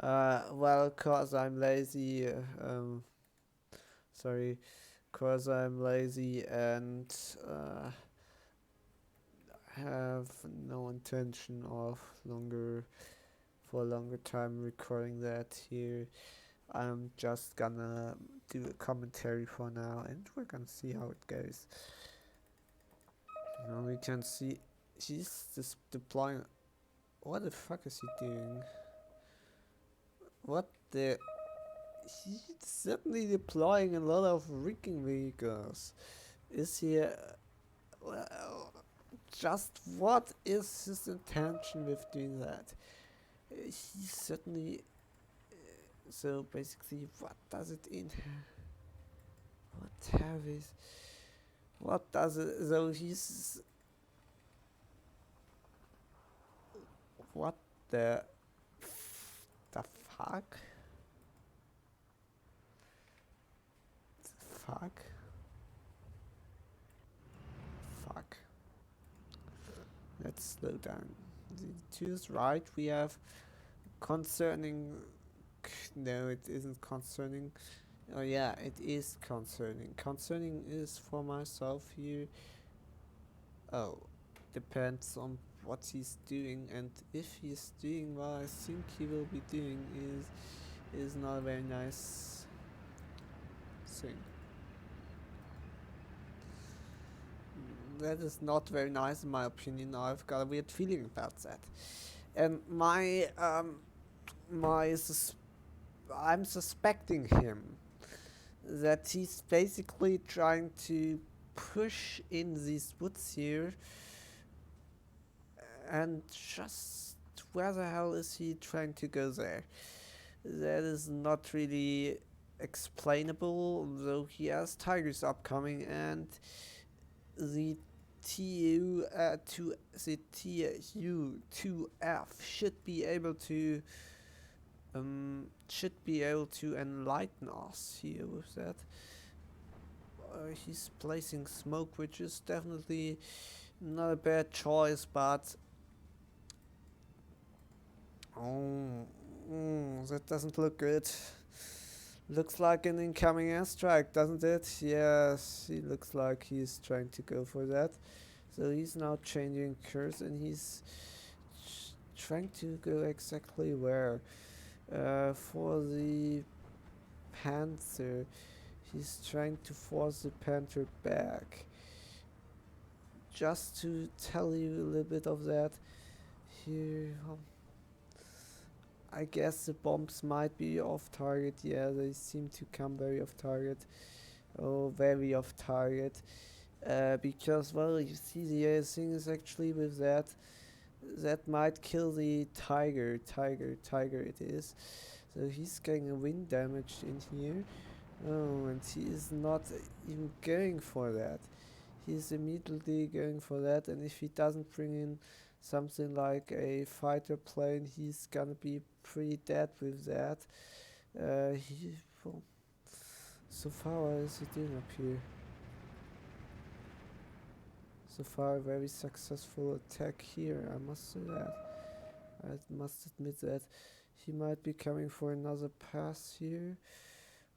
Well, cause I'm lazy. Sorry, cause I'm lazy and have no intention of longer for a longer time recording that here. I'm just gonna do a commentary for now, and we're gonna see how it goes. Now we can see he's just deploying. What the fuck is he doing? What the? He's certainly deploying a lot of rigging vehicles. Is he? Well, just what is his intention with doing that? He certainly. So basically, what does it in? What have is? What does it? So he's. What the? The fuck? The fuck? Fuck. Let's slow down. To his right, we have concerning. No, it isn't concerning. Oh yeah, it is concerning. Concerning is for myself here. Oh, depends on what he's doing, and if he's doing what I think he will be doing is not a very nice thing. That is not very nice in my opinion. I've got a weird feeling about that. And my I'm suspecting him that he's basically trying to push in these woods here, and just where the hell is he trying to go there? That is not really explainable, though he has tigers upcoming, and the TU2F should be able to enlighten us here with that. He's placing smoke, which is definitely not a bad choice, but oh, that doesn't look good. Looks like an incoming airstrike, doesn't it? Yes, he looks like he's trying to go for that. So he's now changing course, and he's trying to go exactly where. For the Panther, he's trying to force the Panther back. Just to tell you a little bit of that, here, I guess the bombs might be off target. Yeah, they seem to come very off target. Oh, very off target. Because, well, you see, the thing is actually with that might kill the tiger it is. So he's getting a wind damage in here. Oh, and he is not even going for that. He's immediately going for that, and if he doesn't bring in something like a fighter plane, he's gonna be pretty dead with that. Well, so far, what is he doing up here? So far, a very successful attack here, I must say that. I must admit that. He might be coming for another pass here.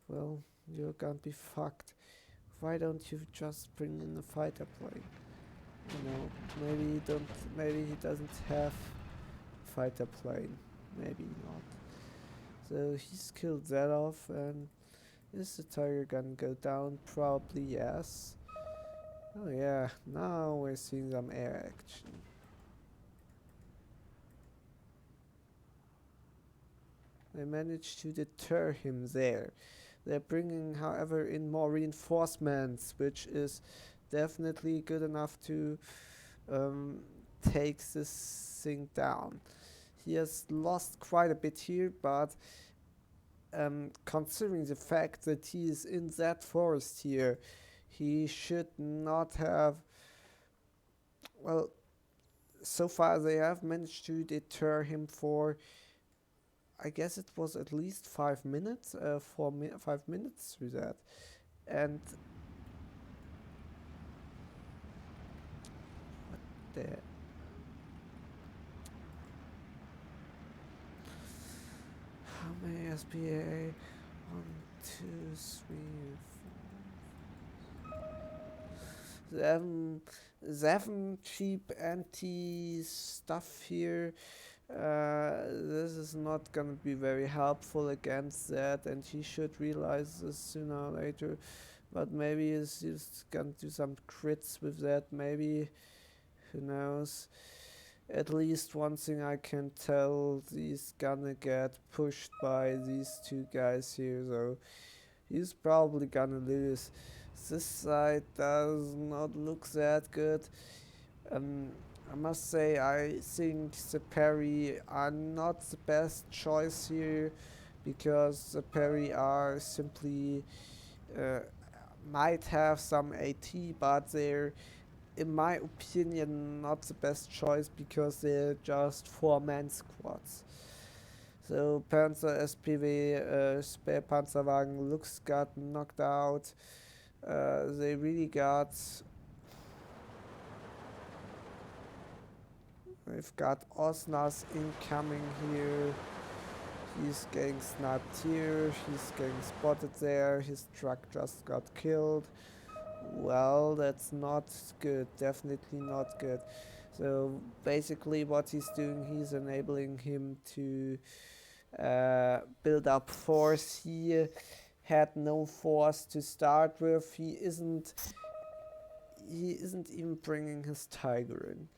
Well, you're gonna be fucked. Why don't you just bring in a fighter plane? You know, maybe he doesn't have a fighter plane. Maybe not. So he's killed that off, and is the tiger gonna go down? Probably yes. Oh yeah, now we're seeing some air action. They managed to deter him there. They're bringing, however, in more reinforcements, which is definitely good enough to um, take this thing down. He has lost quite a bit here, but considering the fact that he is in that forest here, he should not have. Well, so far they have managed to deter him for. I guess it was at least 5 minutes, 5 minutes through that, and the SPA. 1, 2, 3, 4. Seven cheap anti stuff here. This is not gonna be very helpful against that, and he should realize this sooner or later. But maybe he's gonna do some crits with that, maybe. Who knows? At least one thing I can tell, he's gonna get pushed by these two guys here, so he's probably gonna lose. This side does not look that good. I must say, I think the parry are not the best choice here, because the parry are simply uh, might have some AT, but they're, in my opinion, not the best choice because they're just 4-man squads. So Panzer SPW, Spähpanzerwagen looks got knocked out. They really got. We've got Osnas incoming here. He's getting sniped here. He's getting spotted there. His truck just got killed. Well, that's not good. Definitely not good. So basically what he's doing, he's enabling him to build up force. He had no force to start with. He isn't even bringing his tiger in.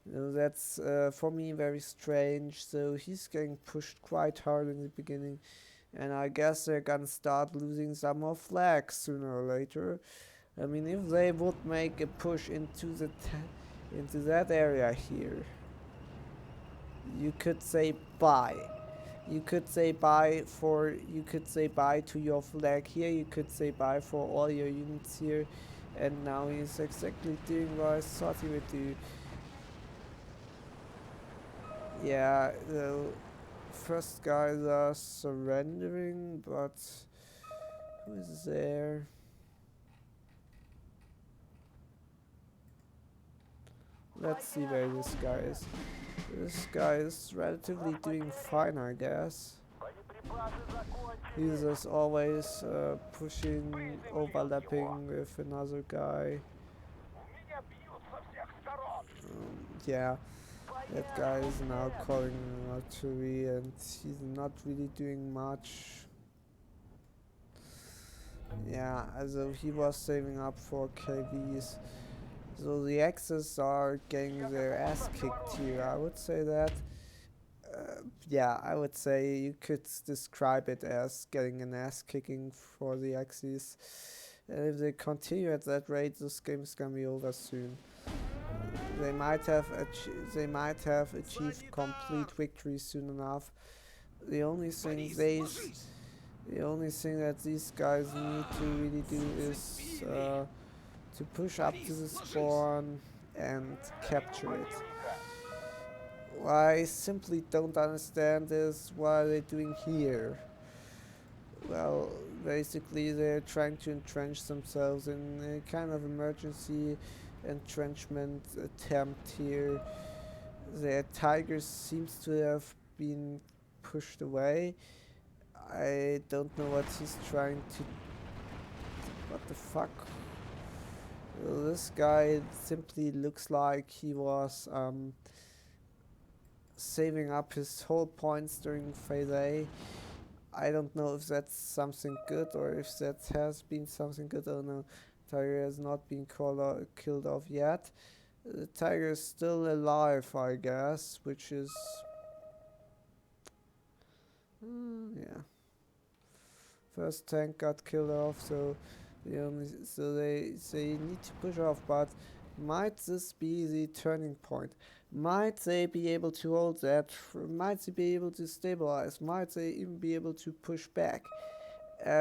That's for me very strange. So he's getting pushed quite hard in the beginning, and I guess they're gonna start losing some more flags sooner or later. I mean, if they would make a push into that area here, you could say bye. You could say bye to your flag here. You could say bye for all your units here, and now he's exactly doing what I thought he would do. Yeah, the first guys are surrendering, but who is there? Let's see where this guy is. This guy is relatively doing fine, I guess. He's as always pushing, overlapping with another guy. Yeah, that guy is now calling artillery, and he's not really doing much. Yeah, also he was saving up for KVs. So the Axis are getting their ass kicked here, I would say that. Yeah, I would say you could describe it as getting an ass kicking for the Axis. And if they continue at that rate, this game is gonna be over soon. They might have achieved complete victory soon enough. The only thing that these guys need to really do is to push up to the spawn and capture it. What I simply don't understand is what are they doing here? Well, basically they're trying to entrench themselves in a kind of emergency entrenchment attempt here. Their Tigers seems to have been pushed away. I don't know what he's trying to. What the fuck? Well, this guy simply looks like he was saving up his whole points during phase A. I don't know if that's something good or if that has been something good. I don't know. Tiger has not been killed off yet. The tiger is still alive, I guess, which is yeah. First tank got killed off, so they need to push off. But might this be the turning point? Might they be able to hold that? Might they be able to stabilize? Might they even be able to push back?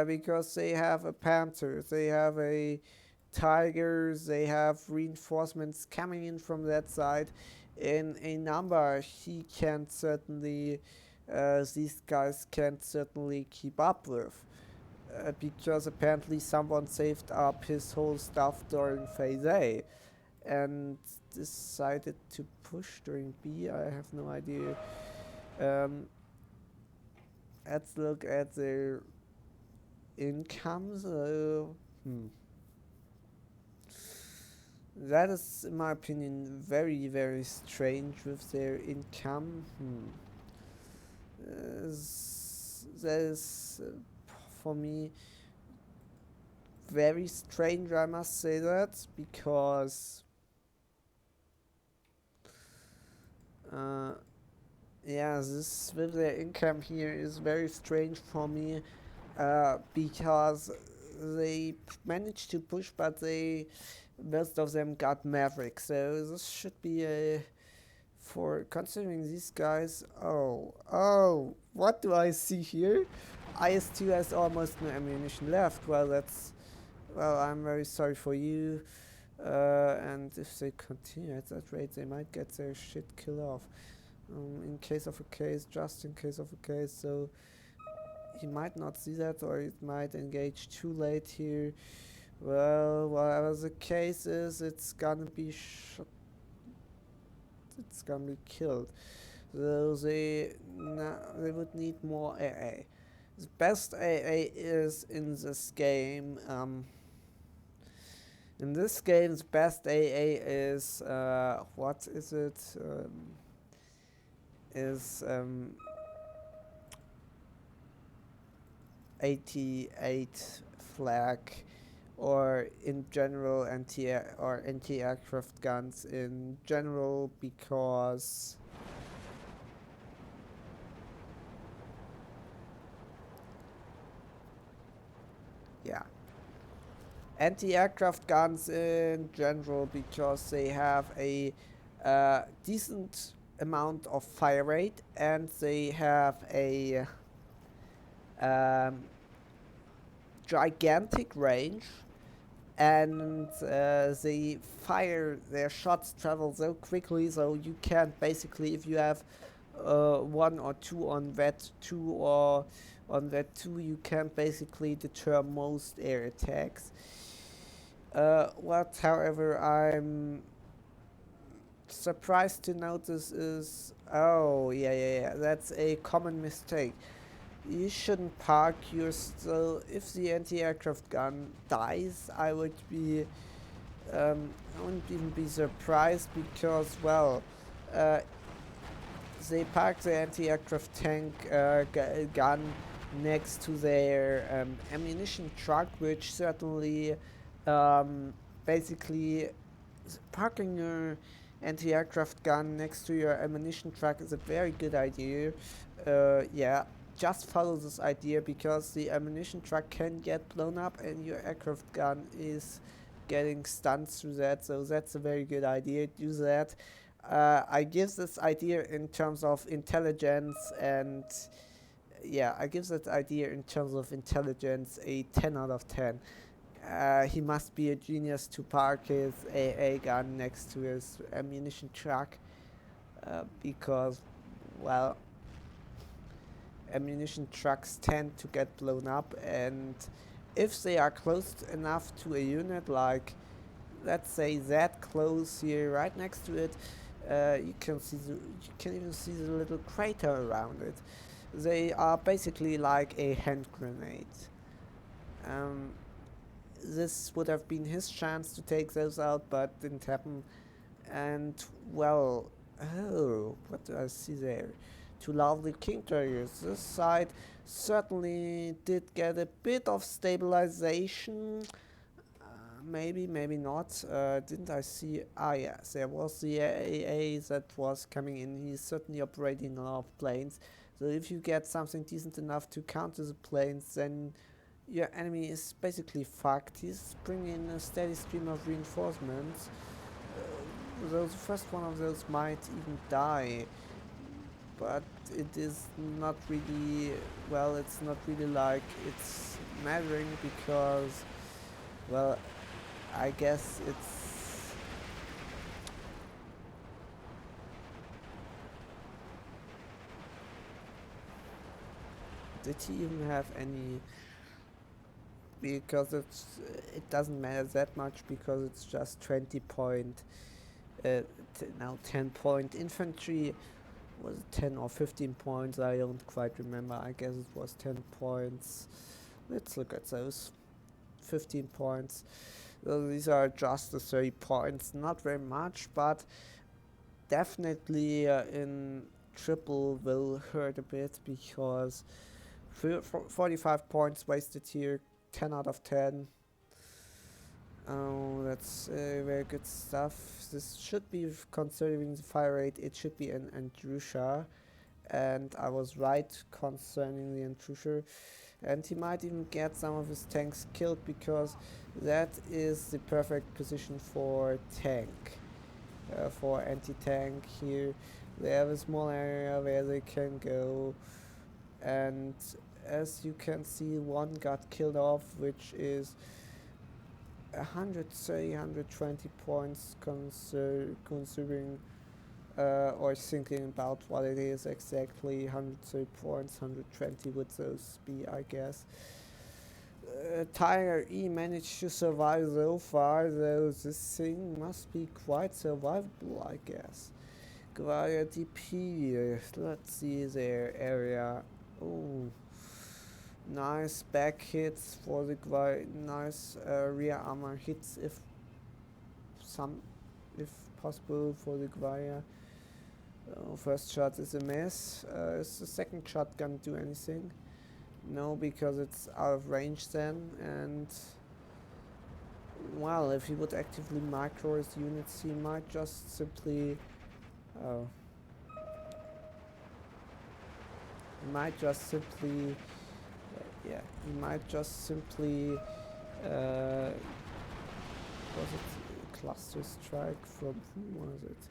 Because they have a Panther, they have a Tigers, they have reinforcements coming in from that side in a number he can certainly, these guys can certainly keep up with. Because apparently someone saved up his whole stuff during phase A and decided to push during B. I have no idea. let's look at their income. So, that is, in my opinion, very, very strange with their income. That is, for me, very strange, I must say that, because uh, yeah, this with their income here is very strange for me, because they managed to push, but most of them got Maverick. So this should be a, for considering these guys. Oh, what do I see here? IS-2 has almost no ammunition left. Well, I'm very sorry for you. And if they continue at that rate, they might get their shit killed off. In case of a case, just in case of a case, so he might not see that, or it might engage too late here. Well, whatever the case is, it's gonna be shot. It's gonna be killed. So they would need more AA. The best AA is in this game. In this game, the best AA is what is it? Is 88 flag, or in general anti-aircraft guns in general, because yeah, anti-aircraft guns in general, because they have a decent amount of fire rate, and they have a gigantic range, and their shots travel so quickly, so you can't basically, if you have one or two on that two, or on that two, you can't basically deter most air attacks. What, however, I'm surprised to notice is, oh, yeah, that's a common mistake. You shouldn't park your, so if the anti-aircraft gun dies, I wouldn't even be surprised, because, well, they park the anti-aircraft tank gun next to their ammunition truck, which certainly, basically, parking your anti-aircraft gun next to your ammunition truck is a very good idea. Yeah, just follow this idea, because the ammunition truck can get blown up and your aircraft gun is getting stunned through that, so that's a very good idea. Do that. I give this idea in terms of intelligence, and yeah, I give that idea in terms of intelligence a 10 out of 10. He must be a genius to park his AA gun next to his ammunition truck, because, well, ammunition trucks tend to get blown up, and if they are close enough to a unit, like, let's say, that close here, right next to it, you can even see the little crater around it. They are basically like a hand grenade. This would have been his chance to take those out, but didn't happen. And, well, oh, what do I see there? Two lovely king terriers. This side certainly did get a bit of stabilization. Maybe not. Didn't I see? Ah, yes, there was the AA that was coming in. He's certainly operating a lot of planes. So if you get something decent enough to counter the planes, then your enemy is basically fucked. He's bringing in a steady stream of reinforcements. Though the first one of those might even die. But it is not really, well, it's not really like it's mattering, because, well, I guess it's, did he even have any, because it doesn't matter that much, because it's just 20 point, now 10 point infantry. was it 10 or 15 points? I don't quite remember. I guess it was 10 points. Let's look at those. 15 points. So these are just the 30 points. Not very much, but definitely in triple will hurt a bit because 45 points wasted here. 10 out of 10. Oh, that's very good stuff. This should be, considering the fire rate, it should be an Andrusha. And I was right concerning the Andrusha. And he might even get some of his tanks killed because that is the perfect position for tank. For anti-tank here. They have a small area where they can go. And as you can see, one got killed off, which is 130, 120 points considering or thinking about what it is exactly. 130 points, 120 would those be, I guess. Tiger E managed to survive so far, though this thing must be quite survivable, I guess. Gvaria DP, let's see their area. Oh, nice back hits for the Gvaria, nice rear armor hits if possible for the Gvaria. First shot is a miss. Is the second shot gonna do anything? No, because it's out of range then, and well, if he would actively micro his units, he might just simply he might just simply he might just simply was it cluster strike from who was it?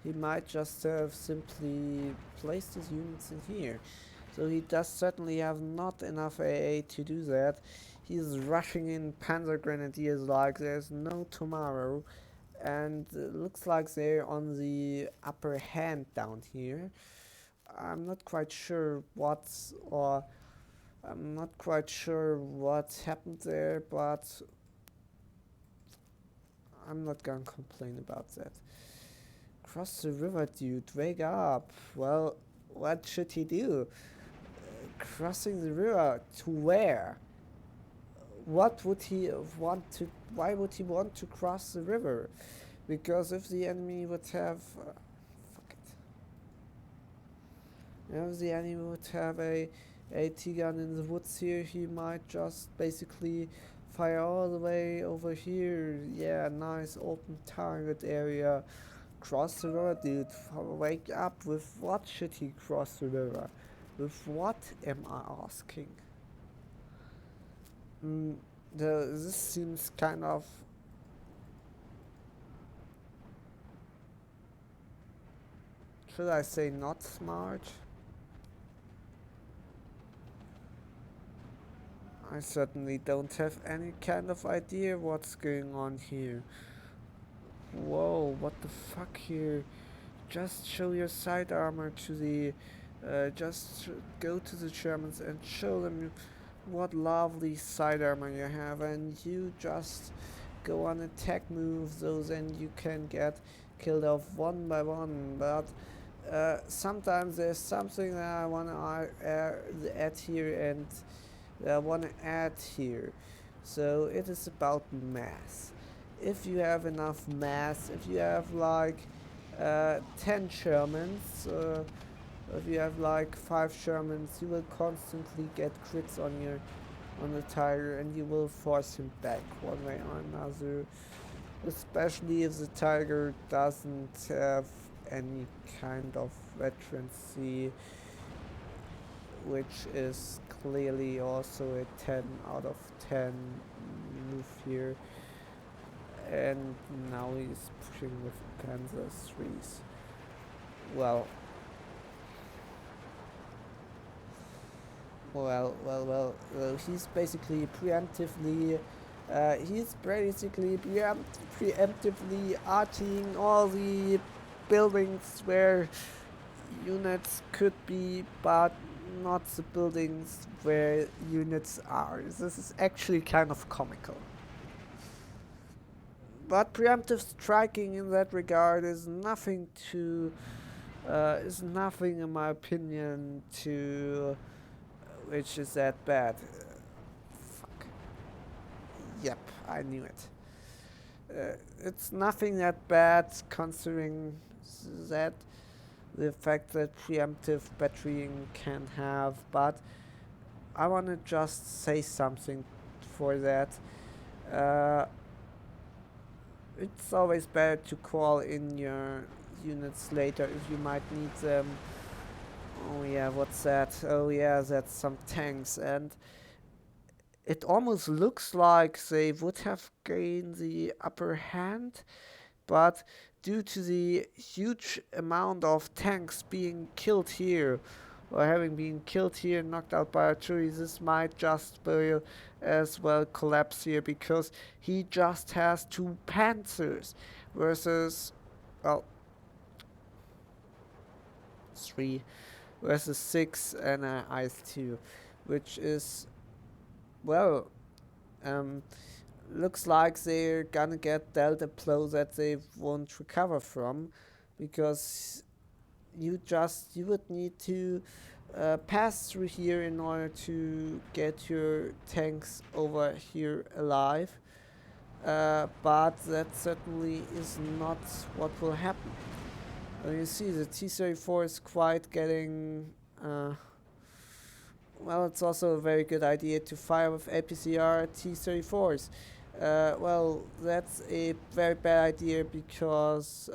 He might just have simply placed his units in here. So he does certainly have not enough AA to do that. He's rushing in Panzer Grenadiers like there's no tomorrow. And looks like they're on the upper hand down here. I'm not quite sure what happened there, but I'm not gonna complain about that. Cross the river, dude, wake up. Well, what should he do? Crossing the river to where? What would he want to, why would he want to cross the river? Because if the enemy would have if the enemy would have a T-gun in the woods here, he might just basically fire all the way over here. Yeah, nice open target area. Cross the river, dude. Wake up. With what should he cross the river? With what, am I asking? This seems kind of... should I say not smart? I certainly don't have any kind of idea what's going on here. Whoa, what the fuck here? Just show your side armor to the... just go to the Germans and show them what lovely side armor you have, and you just go on attack moves, so then you can get killed off one by one. But sometimes there's something that I want to add here, and I want to add here. So it is about mass. If you have enough mass, if you have like 10 Shermans, if you have like 5 Shermans, you will constantly get crits on the Tiger, and you will force him back one way or another. Especially if the Tiger doesn't have any kind of veterancy, which is clearly also a 10 out of 10 move here. And now he's pushing with Panzer 3s. Well, he's basically preemptively arching all the buildings where units could be, but not the buildings where units are. This is actually kind of comical. But preemptive striking in that regard is nothing to is nothing, in my opinion, to which is that bad. Fuck. Yep, I knew it. It's nothing that bad considering that the effect that preemptive batterying can have, but I want to just say something for that. Uh, it's always better to call in your units later if you might need them. Oh yeah, what's that? Oh yeah, that's some tanks, and it almost looks like they would have gained the upper hand, but due to the huge amount of tanks being killed here, or having been killed here and knocked out by artillery, this might just be as well collapse here, because he just has 2 Panthers versus, well, 3 versus 6 and an IS-2, which is, well, um, looks like they're gonna get dealt a blow that they won't recover from, because you would need to pass through here in order to get your tanks over here alive. But that certainly is not what will happen. You see, the T-34 is quite getting. Well, it's also a very good idea to fire with APCR T-34s. Well, that's a very bad idea because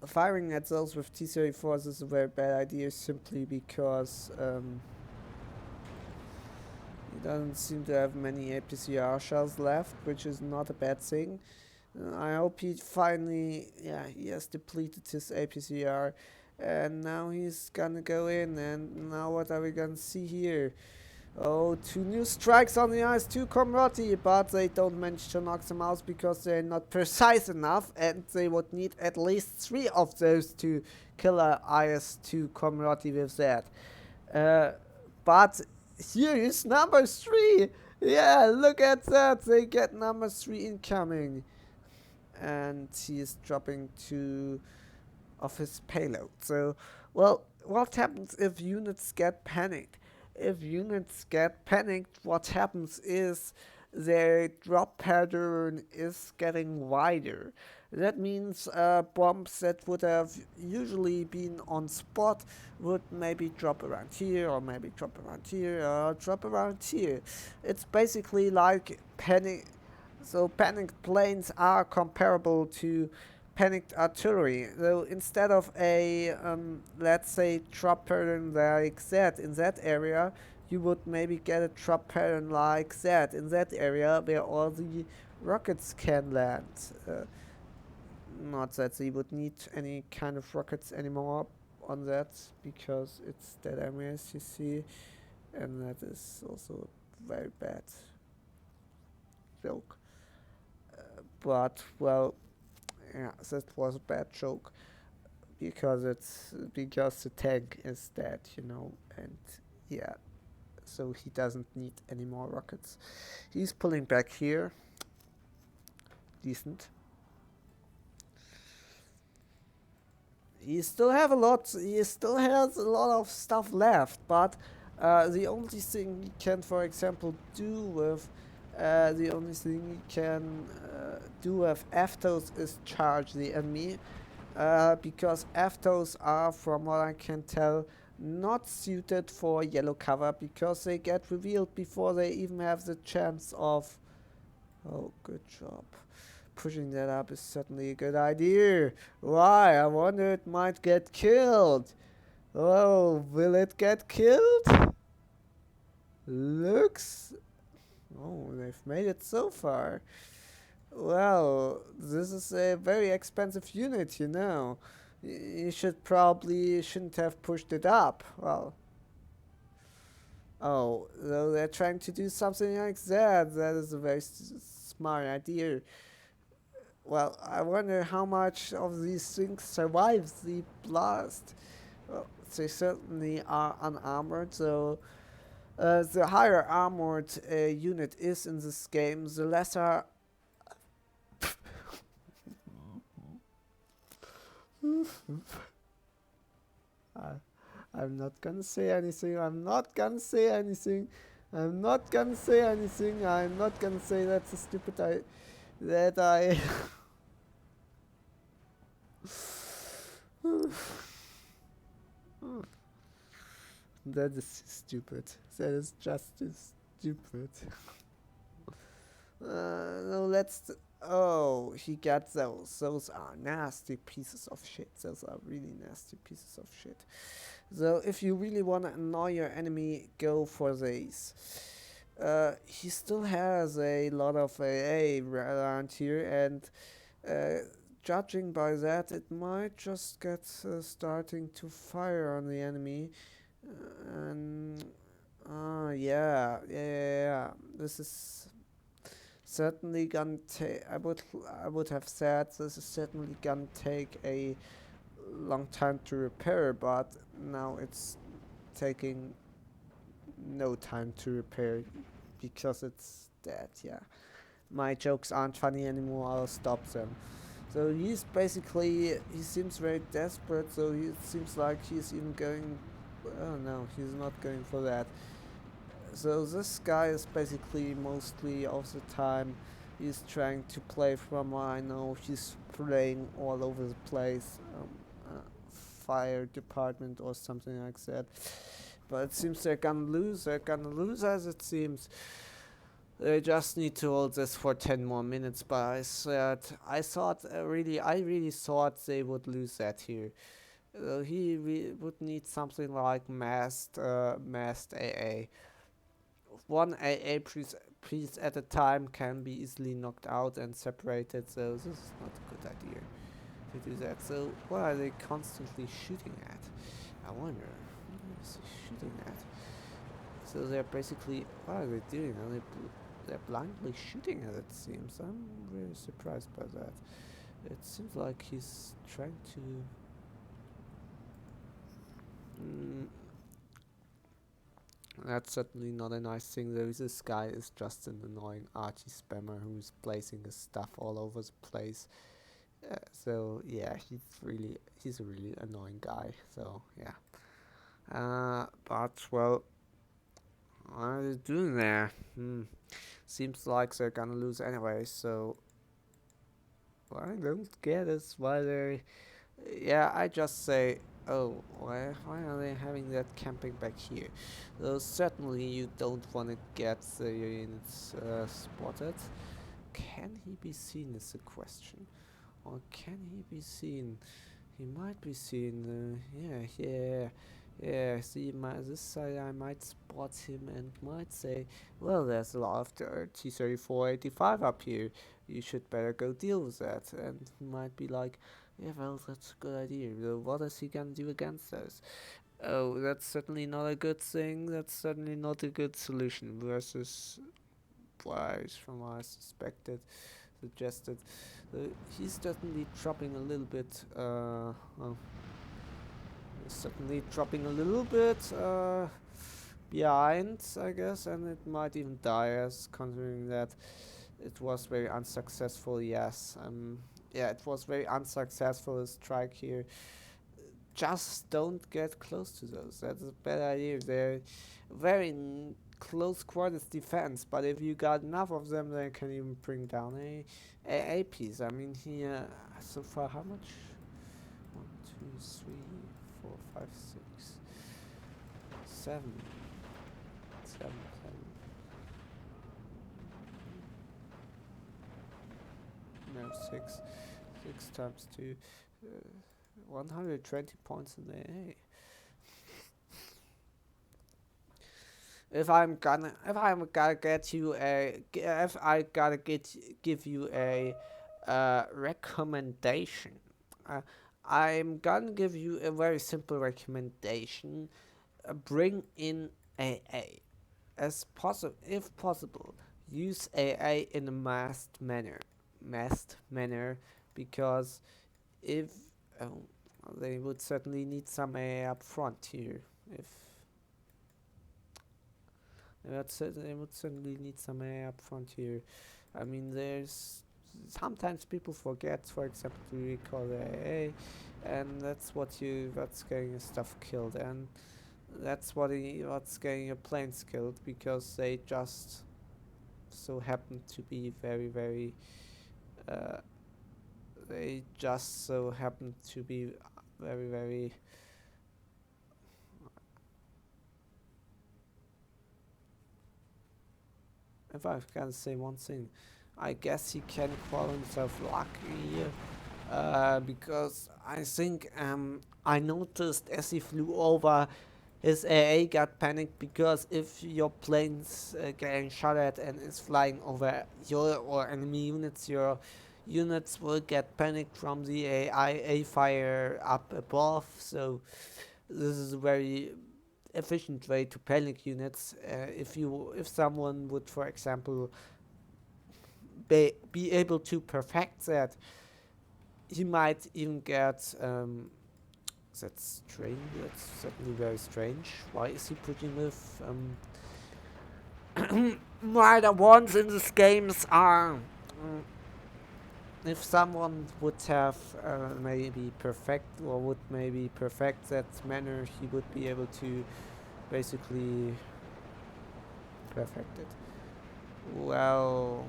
firing at those with T-34s is a very bad idea simply because he doesn't seem to have many APCR shells left, which is not a bad thing. I hope he finally, yeah, he has depleted his APCR, and now he's gonna go in, and now what are we gonna see here? Oh, 2 new strikes on the IS-2 Komroti, but they don't manage to knock them out because they're not precise enough, and they would need at least 3 of those to kill a IS-2 Komroti with that. But here is number 3! Yeah, look at that! They get number 3 incoming. And he is dropping 2 of his payload. So, well, what happens if units get panicked? If units get panicked, what happens is their drop pattern is getting wider. That means bombs that would have usually been on spot would maybe drop around here, or maybe drop around here, or drop around here. It's basically like panic. So panicked planes are comparable to panicked artillery. So instead of a, let's say, drop pattern like that in that area, you would maybe get a drop pattern like that in that area where all the rockets can land. Not that they would need any kind of rockets anymore on that, because it's dead areas, you see, and that is also a very bad joke. But, well, yeah, that was a bad joke, because the tank is dead, and yeah, so he doesn't need any more rockets. He's pulling back here. Decent. He still has a lot of stuff left, but the only thing he can, for example, do with FTOs is charge the enemy, because FTOs are, from what I can tell, not suited for yellow cover, because they get revealed before they even have the chance of. Oh, good job. Pushing that up is certainly a good idea. Why? I wonder it might get killed. Oh, will it get killed? Looks. Oh, they've made it so far. Well, this is a very expensive unit, You shouldn't have pushed it up. Well. Oh, though they're trying to do something like that. That is a very smart idea. Well, I wonder how much of these things survives the blast. Well, they certainly are unarmored, so The higher armored unit is in this game, the lesser. I, I'm not gonna say anything. I'm not gonna say anything. I'm not gonna say anything. I'm not gonna say that's a stupid that I. That is stupid. That is just stupid. No, let's. Oh, he got those. Those are nasty pieces of shit. Those are really nasty pieces of shit. So, if you really want to annoy your enemy, go for these. He still has a lot of AA around here, and judging by that, it might just get starting to fire on the enemy. And yeah. This is certainly gonna take. I would have said this is certainly gonna take a long time to repair, but now it's taking no time to repair because it's dead. Yeah, my jokes aren't funny anymore. I'll stop them. So he's basically he seems very desperate. So he it seems like he's even going. Oh no, he's not going for that. So this guy is basically mostly of the time he's trying to play from what I know. He's playing all over the place, fire department or something like that. But it seems they're gonna lose. They're gonna lose as it seems. They just need to hold this for 10 more minutes. But I really thought they would lose that here. Would need something like masked AA. One AA priest at a time can be easily knocked out and separated, so this is not a good idea to do that. So what are they constantly shooting at? I wonder. What is he shooting at? So they're basically, what are they doing? They're blindly shooting at it seems. I'm really surprised by that. It seems like he's trying to... Mm, that's certainly not a nice thing though. This guy is just an annoying arty spammer who's placing his stuff all over the place. So yeah, he's a really annoying guy. So yeah. But well, what are they doing there? Seems like they're gonna lose anyway. So what I don't get is why they. Yeah, I just say, oh, why are they having that camping back here? So certainly you don't want to get the units spotted. Can he be seen is the question. Or can he be seen? He might be seen. Yeah. See, this side I might spot him and might say, well, there's a lot of T-34-85 up here. You should better go deal with that. And he might be like, yeah, well, that's a good idea. So what is he gonna do against those? Oh, that's certainly not a good thing. That's certainly not a good solution versus Wise from what I suggested. Uh, he's certainly dropping a little bit. He's certainly dropping a little bit behind, I guess, and it might even die. As considering that it was very unsuccessful. Yes, yeah, it was very unsuccessful. A strike here. Just don't get close to those. That's a bad idea. They're very close quarters defense, but if you got enough of them, they can even bring down a piece. I mean, here so far, how much? 1, 2, 3, 4, 5, 6, 7, 7, 7. No, 6. 6 times 2. 120 points in the A. If I'm gonna get you if I gotta give you a recommendation, uh, I'm gonna give you a very simple recommendation. Bring in AA as possible, if possible. Use AA in a masked manner, because if they would certainly need some AA up front here. If They would certainly need some AI up front here. I mean, there's sometimes people forget, for example, to recall the AA, and that's getting your stuff killed, and that's what's getting your planes killed because they just so happen to be uh, they just so happen to be very. If I can say one thing, I guess he can call himself lucky because I think I noticed as he flew over, his AA got panicked because if your plane's getting shot at and is flying over your or enemy units, your units will get panicked from the AI fire up above. So this is a very efficient way to panic units. If someone would, for example, be able to perfect that, he might even get. That's strange. That's certainly very strange. Why is he putting with my the ones in these games are. If someone would have maybe perfect or would maybe perfect that manner, he would be able to basically perfect it. Well,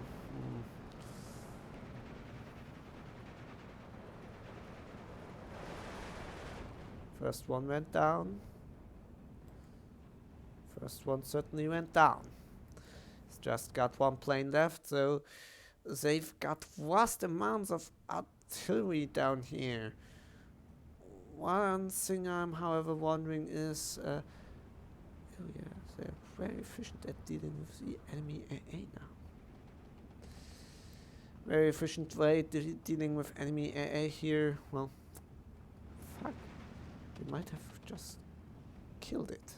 first one went down. First one certainly went down. It's just got one plane left, so they've got vast amounts of artillery down here. One thing I'm, however, wondering is, oh yeah, they're very efficient at dealing with the enemy AA now. Very efficient way dealing with enemy AA here. Well, fuck, they might have just killed it.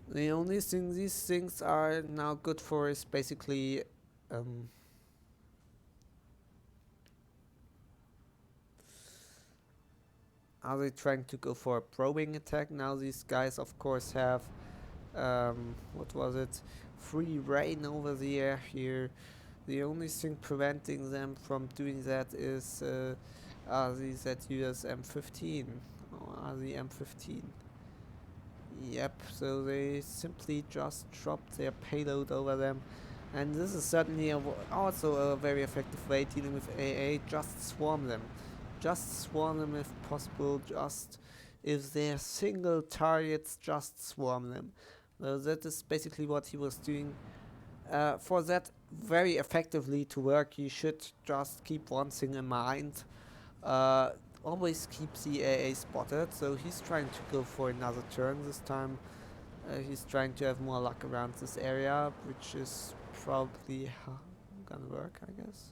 The only thing these things are now good for is basically are they trying to go for a probing attack? Now these guys of course have what was it? Free reign over the air here. The only thing preventing them from doing that is are the ZUS M15 or are the M15. Yep, so they simply just dropped their payload over them. And this is certainly also a very effective way dealing with AA. Just swarm them. Just swarm them if possible. Just if they're single targets, just swarm them. So that is basically what he was doing. For that very effectively to work, you should just keep one thing in mind. Uh, Always keep the AA spotted. So he's trying to go for another turn this time. He's trying to have more luck around this area, which is probably gonna work, I guess.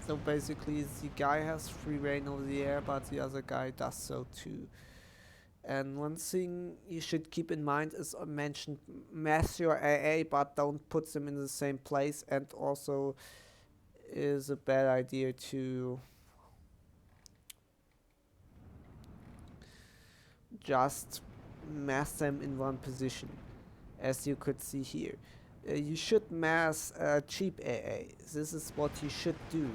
So basically, the guy has free reign over the air, but the other guy does so too. And one thing you should keep in mind is I mentioned mass your AA, but don't put them in the same place, and also is a bad idea to just mass them in one position, as you could see here. You should mass cheap AA. This is what you should do.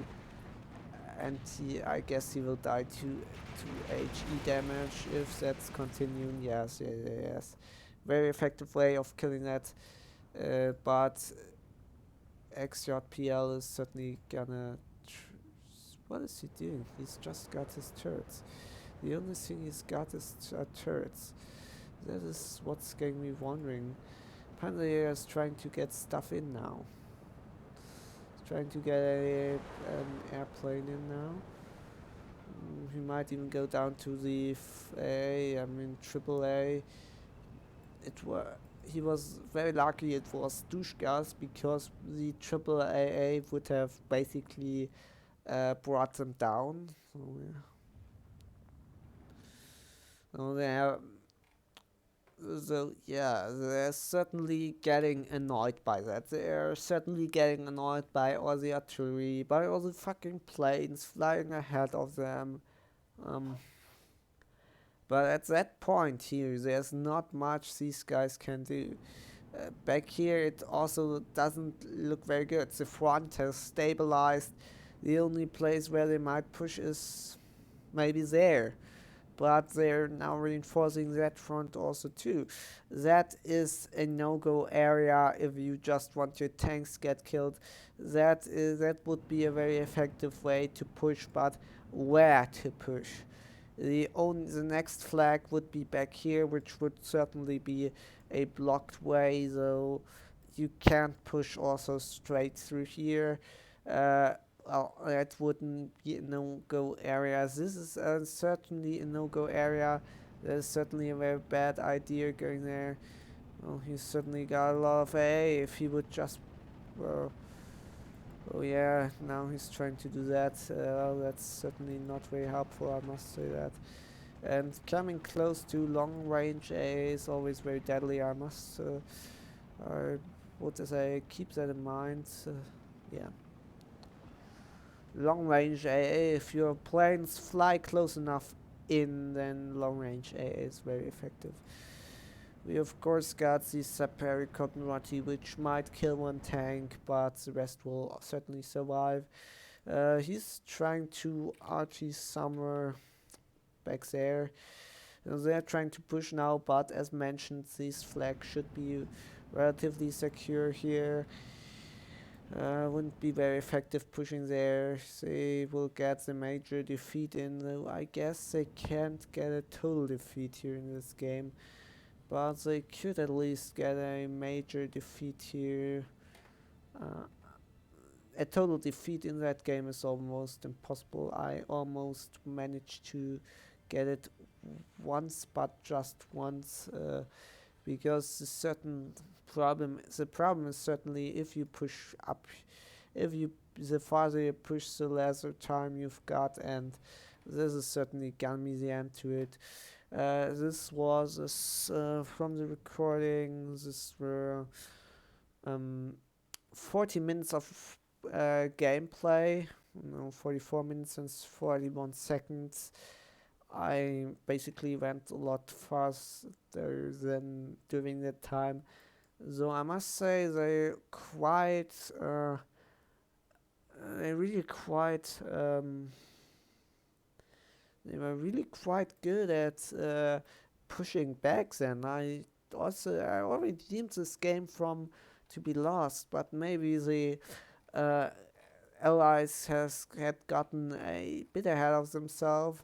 And I guess he will die to HE damage if that's continuing. Yes. Very effective way of killing that. But XJPL is certainly gonna. What is he doing? He's just got his turrets. The only thing he's got is turrets. That is what's getting me wondering. Panzer is trying to get stuff in now. He's trying to get an airplane in now. He might even go down to the AAA. He was very lucky it was Dushkas because the AAA would have basically brought them down. So yeah. So they're certainly getting annoyed by that. They're certainly getting annoyed by all the artillery, by all the fucking planes flying ahead of them. Um, but at that point here, there's not much these guys can do. Back here, it also doesn't look very good. The front has stabilized. The only place where they might push is maybe there. But they're now reinforcing that front also too. That is a no-go area if you just want your tanks get killed. That would be a very effective way to push, but where to push? The next flag would be back here, which would certainly be a blocked way, though you can't push also straight through here. Uh, well, that wouldn't be a no-go area. This is certainly a no-go area. There's certainly a very bad idea going there. Well, he's certainly got a lot of A. If he would just, uh, oh yeah, now he's trying to do that. Well, that's certainly not very helpful, I must say that. And coming close to long range A is always very deadly. I would say keep that in mind. Yeah. Long range AA, if your planes fly close enough in, then long range AA is very effective. We of course got the Saperi Cottonrotty, which might kill one tank, but the rest will certainly survive. He's trying to archie somewhere back there. They're trying to push now, but as mentioned, these flags should be relatively secure here. Wouldn't be very effective pushing there. They will get the major defeat in, though I guess they can't get a total defeat here in this game. But they could at least get a major defeat here. A total defeat in that game is almost impossible. I almost managed to get it once, but just once, because the problem is certainly if you push up, the farther you push, the lesser time you've got, and this is certainly gonna be the end to it. This was from the recording. This were 40 minutes of gameplay. 44 minutes and 41 seconds. I basically went a lot faster than during that time. So I must say they were really quite good at pushing back then. I already deemed this game from to be lost, but maybe the uh, allies had gotten a bit ahead of themselves.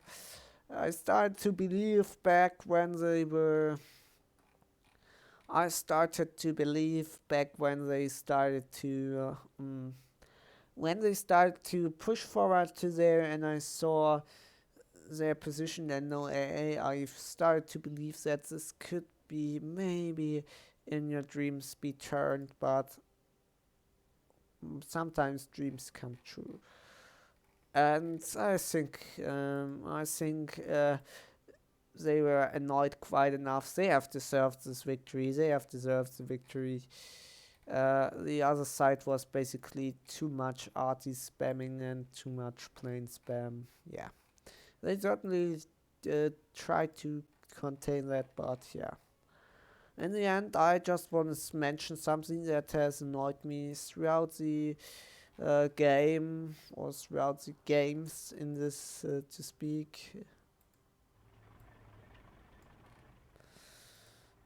I started to believe back when they were. I started to believe back when they started to push forward to there, and I saw their position and no AA. I started to believe that this could be maybe in your dreams be turned, but sometimes dreams come true. And I think they were annoyed quite enough. They have deserved this victory. They have deserved the victory. The other side was basically too much arty spamming and too much plain spam. Yeah, they certainly tried to contain that, but yeah. In the end, I just want to mention something that has annoyed me throughout the game or throughout the games in this, to speak.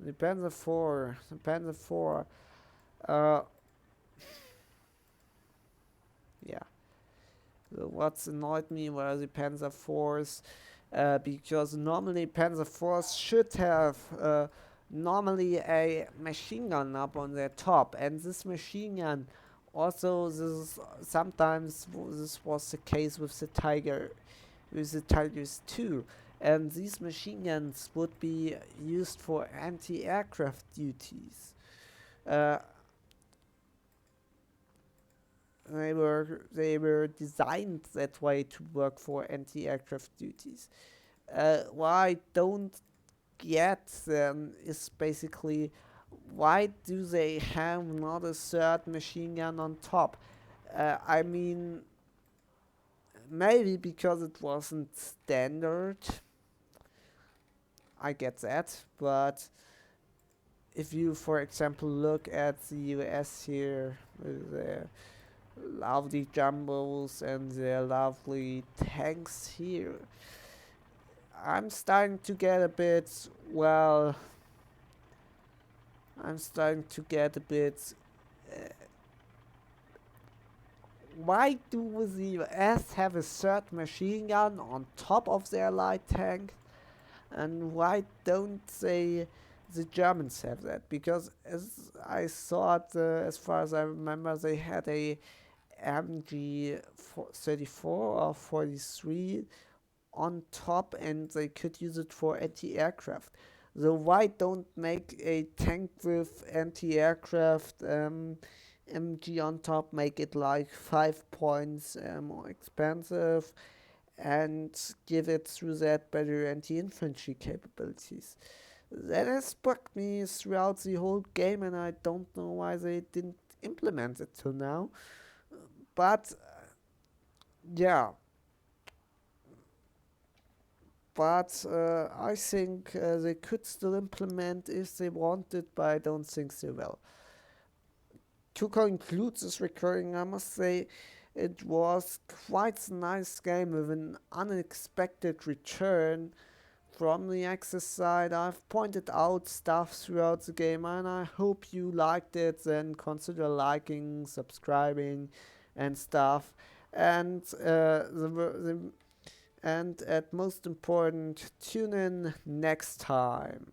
The Panzer IV, uh, yeah. What's annoyed me were the Panzer IVs, because normally Panzer IVs should have normally a machine gun up on their top, and this machine gun also this was the case with the Tigers too, and these machine guns would be used for anti-aircraft duties. Uh, they were designed that way to work for anti-aircraft duties. What I don't get then is basically why do they have not a third machine gun on top? I mean, maybe because it wasn't standard, I get that, but if you, for example, look at the US here with their lovely jumbos and their lovely tanks here, I'm starting to get a bit, well, I'm starting to get a bit. Uh, why do the US have a third machine gun on top of their light tank? And why don't they, the Germans have that? Because as I thought, as far as I remember, they had a MG 34 or 43 on top, and they could use it for anti-aircraft. So why don't make a tank with anti-aircraft MG on top? Make it like 5 points more expensive, and give it through that better anti-infantry capabilities. That has bugged me throughout the whole game, and I don't know why they didn't implement it till now. But yeah, but I think they could still implement if they wanted, but I don't think they will. To conclude this recording, I must say it was quite a nice game with an unexpected return from the Axis side. I've pointed out stuff throughout the game, and I hope you liked it. Then consider liking, subscribing, and stuff. And and at most important, tune in next time.